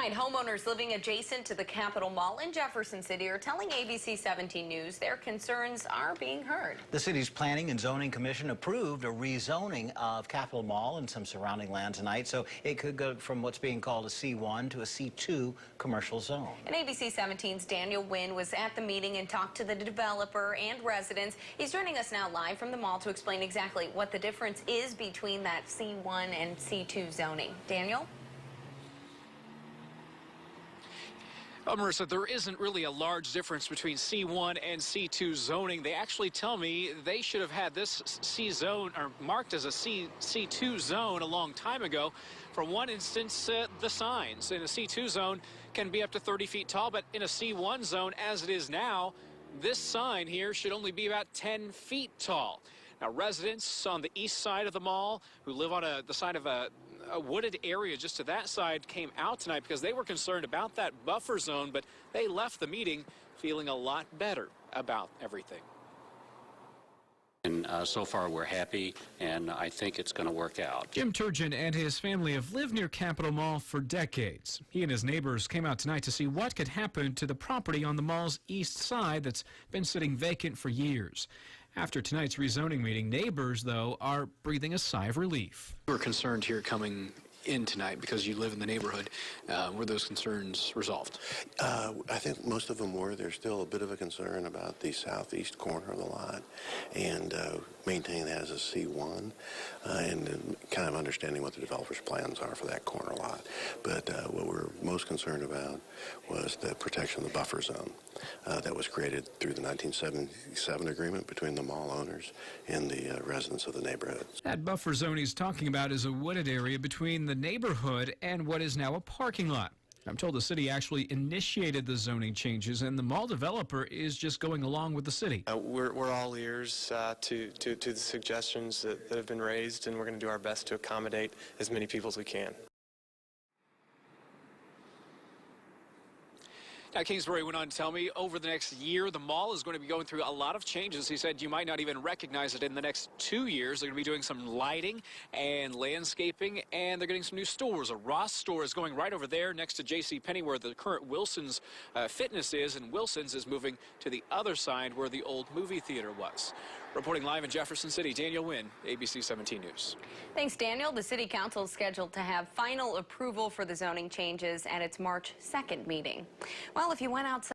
Tonight, homeowners living adjacent to the Capitol Mall in Jefferson City are telling ABC 17 News their concerns are being heard. The city's Planning and Zoning Commission approved a rezoning of Capitol Mall and some surrounding land tonight, so it could go from what's being called a C1 to a C2 commercial zone. And ABC 17's Daniel Wynn was at the meeting and talked to the developer and residents. He's joining us now live from the mall to explain exactly what the difference is between that C1 and C2 zoning. Daniel? Well, Marissa, there isn't really a large difference between C1 and C2 zoning. They actually tell me they should have had this C zone or marked as a C2 zone a long time ago. For one instance, the signs in a C2 zone can be up to 30 feet tall, but in a C1 zone, as it is now, this sign here should only be about 10 feet tall. Now, residents on the east side of the mall who live on the side of a wooded area just to that side came out tonight because they were concerned about that buffer zone, but they left the meeting feeling a lot better about everything. And so far we're happy, and I think it's going to work out. Jim Turgeon and his family have lived near Capitol Mall for decades. He and his neighbors came out tonight to see what could happen to the property on the mall's east side that's been sitting vacant for years. After tonight's rezoning meeting, neighbors, though, are breathing a sigh of relief. We're concerned here coming in tonight because you live in the neighborhood. Were those concerns resolved? I think most of them were. There's still a bit of a concern about the southeast corner of the lot and maintaining that as a C1 and kind of understanding what the developer's plans are for that corner lot. But what we're most concerned about was the protection of the buffer zone that was created through the 1977 agreement between the mall owners and the residents of the neighborhoods. That buffer zone he's talking about is a wooded area between the neighborhood and what is now a parking lot. I'm told the city actually initiated the zoning changes, and the mall developer is just going along with the city. We're all ears to the suggestions that have been raised, and we're going to do our best to accommodate as many people as we can. Now, Kingsbury went on to tell me over the next year, the mall is going to be going through a lot of changes. He said you might not even recognize it in the next 2 years. They're going to be doing some lighting and landscaping, and they're getting some new stores. A Ross store is going right over there next to JCPenney, where the current Wilson's Fitness is, and Wilson's is moving to the other side where the old movie theater was. Reporting live in Jefferson City, Daniel Wynn, ABC 17 News. Thanks, Daniel. The City Council is scheduled to have final approval for the zoning changes at its March 2nd meeting. Well, if you went outside